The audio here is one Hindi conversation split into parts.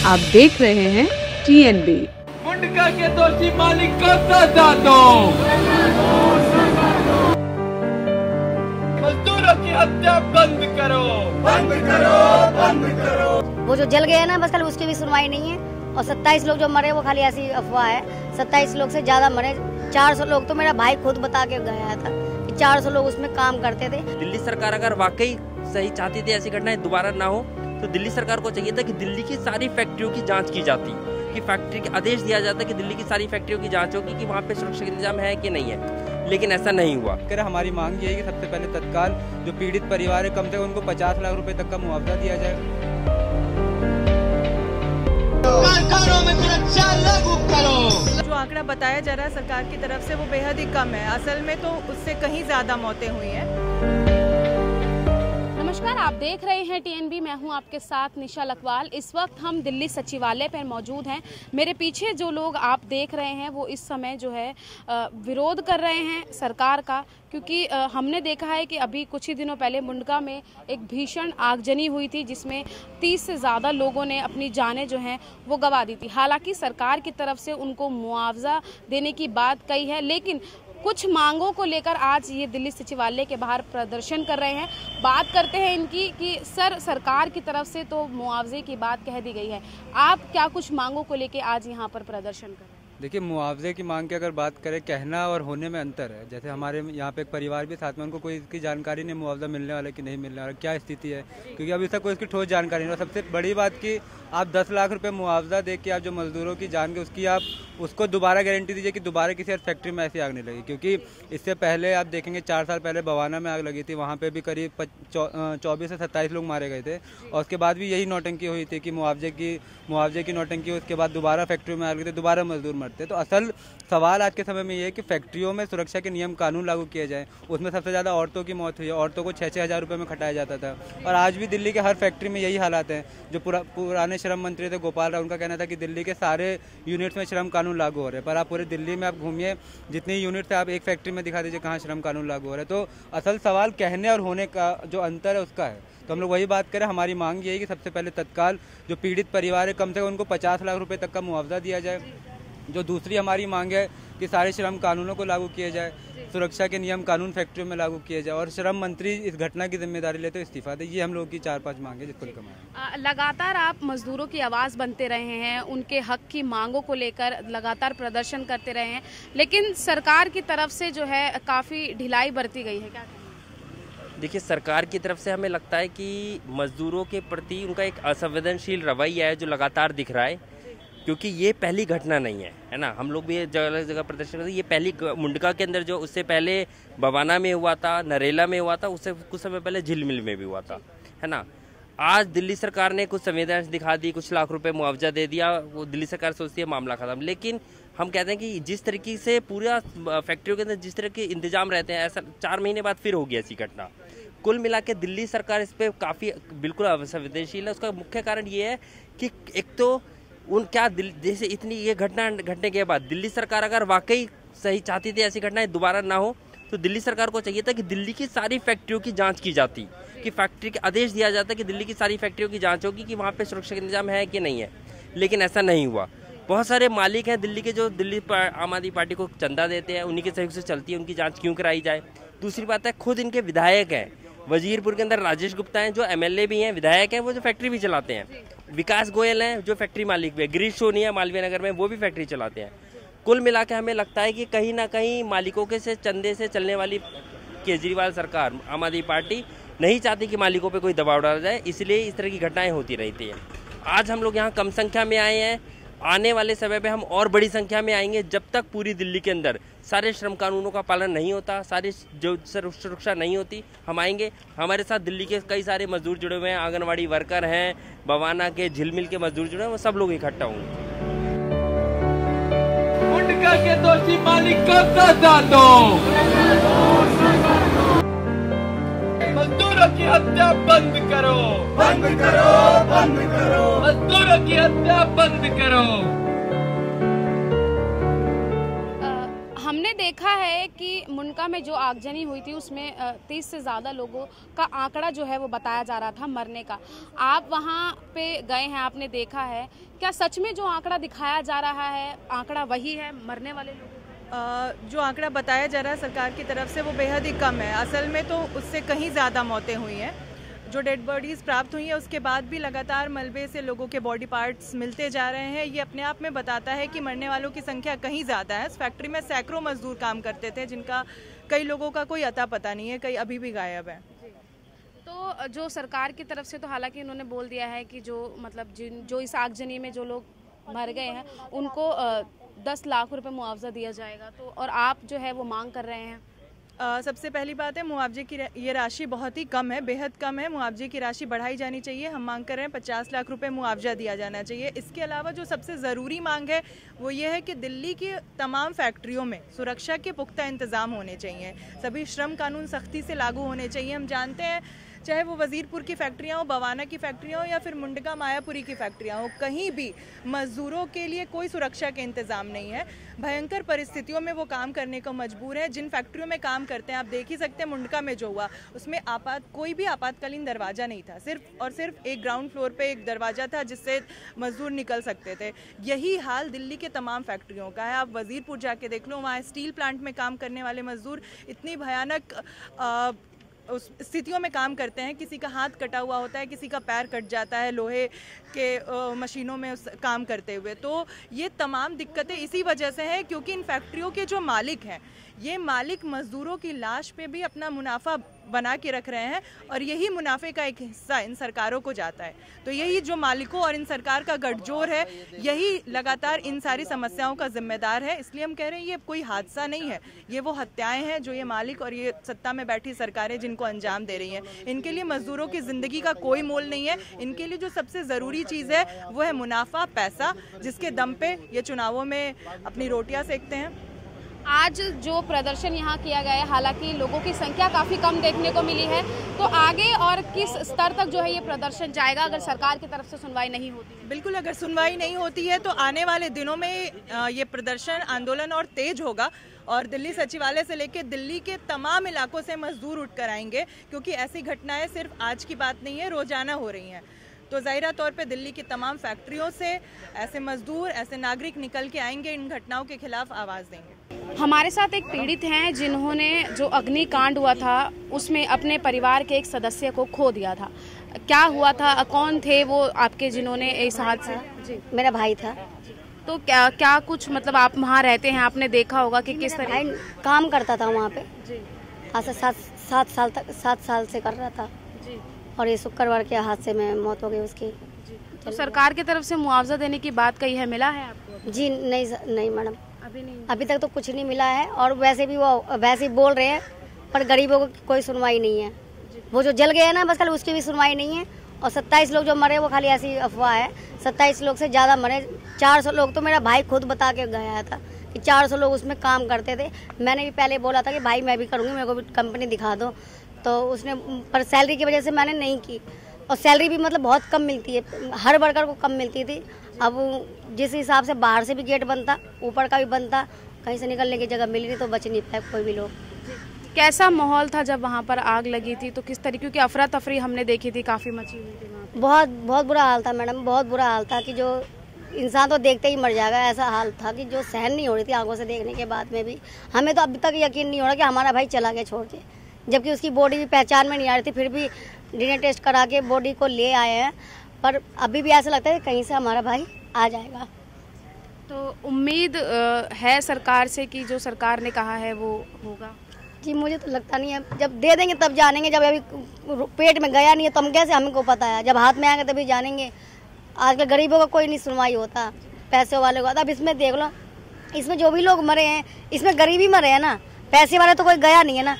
आप देख रहे हैं TNB। मुंडका के दोषी मालिक को सजा दो, मजदूरों की हत्या बंद करो, बंद करो, बंद करो। वो जो जल गए ना बस कल उसकी भी सुनवाई नहीं है। और 27 लोग जो मरे वो खाली ऐसी अफवाह है। 27 लोग से ज्यादा मरे। 400 लोग तो मेरा भाई खुद बता के गया था कि 400 लोग उसमें काम करते थे। दिल्ली सरकार अगर वाकई सही चाहती थी ऐसी घटनाएं दोबारा ना हो, तो दिल्ली सरकार को चाहिए था कि दिल्ली की सारी फैक्ट्रियों की जांच की जाती, कि फैक्ट्री के आदेश दिया जाता कि दिल्ली की सारी फैक्ट्रियों की जांच होगी कि वहाँ पे सुरक्षा का इंतजाम है कि नहीं है, लेकिन ऐसा नहीं हुआ। हमारी मांग ये है कि सबसे पहले तत्काल जो पीड़ित परिवार है कम से कम उनको 50 लाख रुपए तक का मुआवजा दिया जाए। कारखानों में सुरक्षा लागू करो। जो आंकड़ा बताया जा रहा है सरकार की तरफ से वो बेहद ही कम है। असल में तो उससे कहीं ज्यादा मौतें हुई हैं। नमस्कार, आप देख रहे हैं TNB। मैं हूं आपके साथ निशा लखवाल। इस वक्त हम दिल्ली सचिवालय पर मौजूद हैं। मेरे पीछे जो लोग आप देख रहे हैं वो इस समय जो है विरोध कर रहे हैं सरकार का, क्योंकि हमने देखा है कि अभी कुछ ही दिनों पहले मुंडका में एक भीषण आगजनी हुई थी जिसमें 30 से ज़्यादा लोगों ने अपनी जानें जो हैं वो गंवा दी थी। हालांकि सरकार की तरफ से उनको मुआवजा देने की बात कही है, लेकिन कुछ मांगों को लेकर आज ये दिल्ली सचिवालय के बाहर प्रदर्शन कर रहे हैं। बात करते हैं इनकी कि सरकार की तरफ से तो मुआवजे की बात कह दी गई है, आप क्या कुछ मांगों को लेकर आज यहाँ पर प्रदर्शन कर रहे हैं? देखिए, मुआवजे की मांग की अगर बात करें, कहना और होने में अंतर है। जैसे हमारे यहाँ पे एक परिवार भी साथ में, उनको कोई इसकी जानकारी नहीं मुआवजा मिलने वाला कि नहीं मिलने वाला, क्या स्थिति है, क्योंकि अभी तक कोई इसकी ठोस जानकारी नहीं। सबसे बड़ी बात कि आप 10 लाख रुपए मुआवजा दे के आप जो मजदूरों की जान के उसकी आप उसको दोबारा गारंटी दीजिए कि दोबारा किसी और फैक्ट्री में ऐसी आग नहीं लगी। क्योंकि इससे पहले आप देखेंगे 4 साल पहले बवाना में आग लगी थी, वहाँ पे भी करीब 24 से 27 लोग मारे गए थे। और उसके बाद भी यही नौटंकी हुई थी कि मुआवजे की नौटंकी, उसके बाद दोबारा फैक्ट्री में आग लगी थी, दोबारा मजदूर मरते। तो असल सवाल आज के समय में ये है कि फैक्ट्रियों में सुरक्षा के नियम कानून लागू किए जाए। उसमें सबसे ज़्यादा औरतों की मौत हुई है। औरतों को 6-6 हज़ार रुपये में खटाया जाता था। और आज भी दिल्ली के हर फैक्ट्री में यही हालात हैं। जो पुराने श्रम मंत्री थे गोपाल राव, उनका कहना था कि दिल्ली के सारे यूनिट्स में श्रम कानून लागू हो रहे हैं। पर आप पूरे दिल्ली में आप घूमिए, जितनी यूनिट्स है आप एक फैक्ट्री में दिखा दीजिए कहाँ श्रम कानून लागू हो रहा है। तो असल सवाल कहने और होने का जो अंतर है उसका है। तो हम लोग वही बात करें, हमारी मांग ये है कि सबसे पहले तत्काल जो पीड़ित परिवार है कम से कम उनको 50 लाख रुपए तक का मुआवजा दिया जाए। जो दूसरी हमारी मांग है कि सारे श्रम कानूनों को लागू किए जाए, सुरक्षा के नियम कानून फैक्ट्रियों में लागू किए जाए, और श्रम मंत्री इस घटना की जिम्मेदारी लेते हुए इस्तीफा दे। ये हम लोगों की 4-5 मांगे जिसको कमाएं। लगातार आप मजदूरों की आवाज़ बनते रहे हैं, उनके हक की मांगों को लेकर लगातार प्रदर्शन करते रहे हैं, लेकिन सरकार की तरफ से जो है काफ़ी ढिलाई बरती गई है। क्या देखिए, सरकार की तरफ से हमें लगता है कि मजदूरों के प्रति उनका एक असंवेदनशील रवैया है जो लगातार दिख रहा है। क्योंकि ये पहली घटना नहीं है ना, हम लोग भी जगह जगह प्रदर्शन करते हैं। ये पहली मुंडका के अंदर जो उससे पहले बवाना में हुआ था, नरेला में हुआ था, उससे कुछ समय पहले झिलमिल में भी हुआ था, है ना। आज दिल्ली सरकार ने कुछ संवेदना दिखा दी, कुछ लाख रुपए मुआवजा दे दिया, वो दिल्ली सरकार सोचती है मामला खत्म। लेकिन हम कहते हैं कि जिस तरीके से पूरा फैक्ट्रियों के अंदर जिस तरह के इंतजाम रहते हैं, ऐसा 4 महीने बाद फिर हो गया ऐसी घटना। कुल मिला के दिल्ली सरकार इस पर काफ़ी बिल्कुल असंवेदनशील है। उसका मुख्य कारण ये है कि एक तो जैसे इतनी ये घटना घटने के बाद दिल्ली सरकार अगर वाकई सही चाहती थी ऐसी घटनाएं दोबारा ना हो, तो दिल्ली सरकार को चाहिए था कि दिल्ली की सारी फैक्ट्रियों की जांच की जाती, कि फैक्ट्री के आदेश दिया जाता कि दिल्ली की सारी फैक्ट्रियों की जांच होगी कि वहाँ पे सुरक्षा का इंतजाम है कि नहीं है, लेकिन ऐसा नहीं हुआ। बहुत सारे मालिक हैं दिल्ली के जो दिल्ली आम आदमी पार्टी को चंदा देते हैं, उन्हीं के सहयोग से चलती है, उनकी जाँच क्यों कराई जाए। दूसरी बात है, खुद इनके विधायक हैं, वजीरपुर के अंदर राजेश गुप्ता हैं जो MLA भी हैं, विधायक हैं, वो जो फैक्ट्री भी चलाते हैं। विकास गोयल हैं जो फैक्ट्री मालिक भी है। गिरीश सोनिया मालवीय नगर में वो भी फैक्ट्री चलाते हैं। कुल मिला के हमें लगता है कि कहीं ना कहीं मालिकों के से चंदे से चलने वाली केजरीवाल सरकार, आम आदमी पार्टी नहीं चाहती कि मालिकों पे कोई दबाव डाला जाए, इसलिए इस तरह की घटनाएं होती रहती हैं। आज हम लोग यहाँ कम संख्या में आए हैं, आने वाले समय पे हम और बड़ी संख्या में आएंगे। जब तक पूरी दिल्ली के अंदर सारे श्रम कानूनों का पालन नहीं होता, सारी जो सुरक्षा नहीं होती, हम आएंगे। हमारे साथ दिल्ली के कई सारे मजदूर जुड़े हुए हैं, आंगनवाड़ी वर्कर हैं, बवाना के झिलमिल के मजदूर जुड़े हैं, वो सब लोग इकट्ठा होंगे। मुंडका के दोषी मालिक को सजा दो, मजदूरों की हत्या बंद करो, बंद करो, बंद करो, मजदूरों की हत्या बंद करो। हमने देखा है कि मुंडका में जो आगजनी हुई थी उसमें 30 से ज़्यादा लोगों का आंकड़ा जो है वो बताया जा रहा था मरने का। आप वहाँ पे गए हैं, आपने देखा है, क्या सच में जो आंकड़ा दिखाया जा रहा है आंकड़ा वही है मरने वाले लोगों का? जो आंकड़ा बताया जा रहा है सरकार की तरफ से वो बेहद ही कम है। असल में तो उससे कहीं ज़्यादा मौतें हुई हैं। जो डेड बॉडीज़ प्राप्त हुई हैं उसके बाद भी लगातार मलबे से लोगों के बॉडी पार्ट्स मिलते जा रहे हैं। ये अपने आप में बताता है कि मरने वालों की संख्या कहीं ज़्यादा है। इस फैक्ट्री में सैकड़ों मजदूर काम करते थे जिनका कई लोगों का कोई अता पता नहीं है, कई अभी भी गायब हैं। तो जो सरकार की तरफ से तो हालांकि उन्होंने बोल दिया है कि जो मतलब जो इस आगजनी में जो लोग मर गए हैं उनको 10 लाख रुपए मुआवजा दिया जाएगा, तो और आप जो है वो मांग कर रहे हैं। सबसे पहली बात है मुआवजे की ये राशि बहुत ही कम है, बेहद कम है। मुआवजे की राशि बढ़ाई जानी चाहिए। हम मांग कर रहे हैं 50 लाख रुपए मुआवजा दिया जाना चाहिए। इसके अलावा जो सबसे ज़रूरी मांग है वो ये है कि दिल्ली की तमाम फैक्ट्रियों में सुरक्षा के पुख्ता इंतज़ाम होने चाहिए। सभी श्रम कानून सख्ती से लागू होने चाहिए। हम जानते हैं चाहे वो वजीरपुर की फैक्ट्रियाँ हो, बवाना की फैक्ट्रियाँ हो या फिर मुंडका मायापुरी की फैक्ट्रियाँ हो, कहीं भी मजदूरों के लिए कोई सुरक्षा के इंतज़ाम नहीं है। भयंकर परिस्थितियों में वो काम करने को मजबूर है। जिन फैक्ट्रियों में काम करते हैं आप देख ही सकते हैं, मुंडका में जो हुआ उसमें कोई भी आपातकालीन दरवाज़ा नहीं था। सिर्फ और सिर्फ एक ग्राउंड फ्लोर पे एक दरवाज़ा था जिससे मजदूर निकल सकते थे। यही हाल दिल्ली के तमाम फैक्ट्रियों का है। आप वजीरपुर जाके देख लो, वहाँ स्टील प्लांट में काम करने वाले मजदूर इतनी भयानक उस स्थितियों में काम करते हैं। किसी का हाथ कटा हुआ होता है, किसी का पैर कट जाता है लोहे के मशीनों में काम करते हुए। तो ये तमाम दिक्कतें इसी वजह से हैं क्योंकि इन फैक्ट्रियों के जो मालिक हैं ये मालिक मजदूरों की लाश पे भी अपना मुनाफा बना के रख रहे हैं और यही मुनाफे का एक हिस्सा इन सरकारों को जाता है। तो यही जो मालिकों और इन सरकार का गठजोड़ है, यही लगातार इन सारी समस्याओं का जिम्मेदार है। इसलिए हम कह रहे हैं ये कोई हादसा नहीं है, ये वो हत्याएं हैं जो ये मालिक और ये सत्ता में बैठी सरकारें जिनको अंजाम दे रही हैं। इनके लिए मजदूरों की ज़िंदगी का कोई मोल नहीं है। इनके लिए जो सबसे ज़रूरी चीज़ है वो है मुनाफा, पैसा, जिसके दम पे ये चुनावों में अपनी रोटियाँ सेकते हैं। आज जो प्रदर्शन यहाँ किया गया है, हालांकि लोगों की संख्या काफ़ी कम देखने को मिली है, तो आगे और किस स्तर तक जो है ये प्रदर्शन जाएगा अगर सरकार की तरफ से सुनवाई नहीं होती है? बिल्कुल, अगर सुनवाई नहीं होती है तो आने वाले दिनों में ये प्रदर्शन आंदोलन और तेज होगा और दिल्ली सचिवालय से लेकर दिल्ली के तमाम इलाकों से मजदूर उठकर आएंगे क्योंकि ऐसी घटनाएं सिर्फ आज की बात नहीं है, रोजाना हो रही हैं। तो ज़ाहिरा तौर पे दिल्ली की तमाम फैक्ट्रियों से ऐसे मजदूर, ऐसे नागरिक निकल के आएंगे, इन घटनाओं के खिलाफ आवाज़ देंगे। हमारे साथ एक पीड़ित हैं जिन्होंने जो अग्निकांड हुआ था उसमें अपने परिवार के एक सदस्य को खो दिया था। क्या हुआ था, कौन थे वो आपके जिन्होंने इस हादसे? जी, मेरा भाई था। तो क्या कुछ मतलब आप वहाँ रहते हैं, आपने देखा होगा कि किस तरह? भाई काम करता था वहाँ पे जी, आज से 7 साल से कर रहा था जी, और ये शुक्रवार के हादसे में मौत हो गई उसकी। तो सरकार की तरफ से मुआवजा देने की बात कही है, मिला है आपको? जी नहीं मैडम, अभी नहीं, अभी तक तो कुछ नहीं मिला है। और वैसे भी वो वैसे ही बोल रहे हैं पर गरीबों को कोई सुनवाई नहीं है। वो जो जल गए ना बस खाली उसकी भी सुनवाई नहीं है। और 27 लोग जो मरे वो खाली ऐसी अफवाह है। 27 लोग से ज़्यादा मरे। 400 लोग तो मेरा भाई खुद बता के गया था कि 400 लोग उसमें काम करते थे। मैंने भी पहले बोला था कि भाई मैं भी करूँगी, मेरे को भी कंपनी दिखा दो, तो उसने पर सैलरी की वजह से मैंने नहीं की। और सैलरी भी मतलब बहुत कम मिलती है, हर वर्कर को कम मिलती थी। अब जिस हिसाब से बाहर से भी गेट बनता, ऊपर का भी बनता, कहीं से निकलने की जगह मिल रही तो बच नहीं पाए कोई भी लोग। कैसा माहौल था जब वहाँ पर आग लगी थी? तो किस तरीके की अफरा तफरी हमने देखी थी, काफ़ी मची हुई थी वहाँ पे। बहुत बुरा हाल था मैडम, बहुत बुरा हाल था कि जो इंसान तो देखते ही मर जाएगा, ऐसा हाल था कि जो सहन नहीं हो रही थी आंखों से देखने के बाद में भी। हमें तो अभी तक यकीन नहीं हो रहा कि हमारा भाई चला गया छोड़ के, जबकि उसकी बॉडी भी पहचान में नहीं आ रही थी। फिर भी डीएनए टेस्ट करा के बॉडी को ले आए हैं, पर अभी भी ऐसा लगता है कि कहीं से हमारा भाई आ जाएगा। तो उम्मीद है सरकार से कि जो सरकार ने कहा है वो होगा? जी मुझे तो लगता नहीं है, जब दे देंगे तब जानेंगे। जब अभी पेट में गया नहीं है तो हम कैसे, हमको पता है, जब हाथ में आएंगे तभी जानेंगे। आजकल गरीबों का कोई नहीं सुनवाई होता, पैसे वाले को। अब इसमें देख लो, इसमें जो भी लोग मरे हैं इसमें गरीब ही मरे हैं ना, पैसे वाले तो कोई गया नहीं है ना।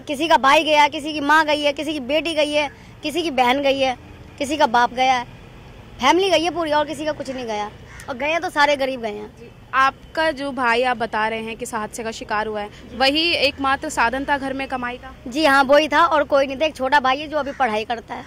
किसी का भाई गया, किसी की माँ गई है, किसी की बेटी गई है, किसी की बहन गई है, किसी का बाप गया है, फैमिली गई है पूरी, और किसी का कुछ नहीं गया। और गए तो सारे गरीब गए हैं। आपका जो भाई आप बता रहे हैं कि हादसे का शिकार हुआ है, वही एकमात्र साधन था घर में कमाई का? जी हाँ, वही था और कोई नहीं था। एक छोटा भाई है जो अभी पढ़ाई करता है,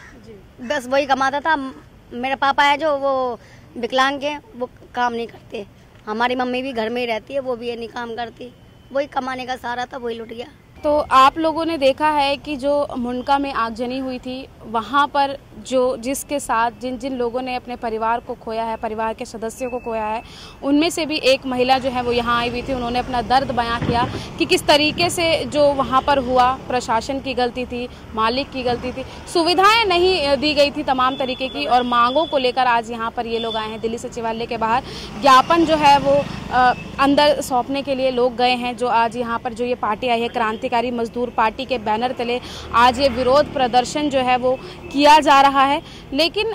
बस वही कमाता था। मेरे पापा है जो वो विकलांग है, वो काम नहीं करते। हमारी मम्मी भी घर में ही रहती है, वो भी ये नहीं काम करती। वही कमाने का सहारा था, वही लुट गया। तो आप लोगों ने देखा है कि जो मुंडका में आगजनी हुई थी, वहाँ पर जिसके साथ जिन लोगों ने अपने परिवार को खोया है, परिवार के सदस्यों को खोया है, उनमें से भी एक महिला जो है वो यहाँ आई हुई थी। उन्होंने अपना दर्द बयां किया कि किस तरीके से जो वहाँ पर हुआ, प्रशासन की गलती थी, मालिक की गलती थी, सुविधाएं नहीं दी गई थी तमाम तरीके की, और मांगों को लेकर आज यहाँ पर ये लोग आए हैं। दिल्ली सचिवालय के बाहर ज्ञापन जो है वो अंदर सौंपने के लिए लोग गए हैं। जो आज यहाँ पर जो ये पार्टी आई है, क्रांतिकारी मजदूर पार्टी के बैनर तले आज ये विरोध प्रदर्शन जो है वो किया जा रहा है। लेकिन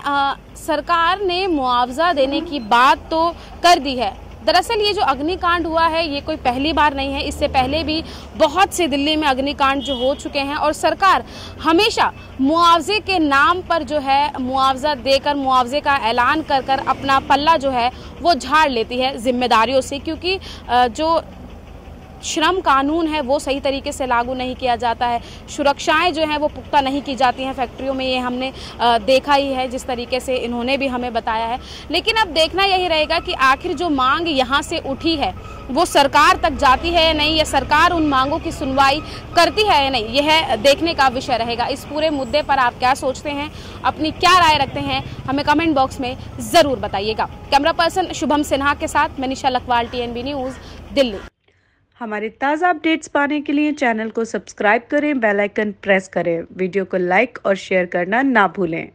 सरकार ने मुआवजा देने की बात तो कर दी है। दरअसल ये जो अग्निकांड हुआ है ये कोई पहली बार नहीं है, इससे पहले भी बहुत से दिल्ली में अग्निकांड जो हो चुके हैं, और सरकार हमेशा मुआवजे के नाम पर जो है मुआवजा देकर, मुआवजे का ऐलान कर कर अपना पल्ला जो है वो झाड़ लेती है जिम्मेदारियों से, क्योंकि जो श्रम कानून है वो सही तरीके से लागू नहीं किया जाता है, सुरक्षाएं जो हैं वो पुख्ता नहीं की जाती हैं फैक्ट्रियों में। ये हमने देखा ही है जिस तरीके से इन्होंने भी हमें बताया है। लेकिन अब देखना यही रहेगा कि आखिर जो मांग यहाँ से उठी है वो सरकार तक जाती है या नहीं, या सरकार उन मांगों की सुनवाई करती है या नहीं, यह देखने का विषय रहेगा। इस पूरे मुद्दे पर आप क्या सोचते हैं, अपनी क्या राय रखते हैं, हमें कमेंट बॉक्स में ज़रूर बताइएगा। कैमरा पर्सन शुभम सिन्हा के साथ मैं निशा लखवाल, TNB न्यूज़, दिल्ली। हमारे ताज़ा अपडेट्स पाने के लिए चैनल को सब्सक्राइब करें, बेल आइकन प्रेस करें, वीडियो को लाइक और शेयर करना ना भूलें।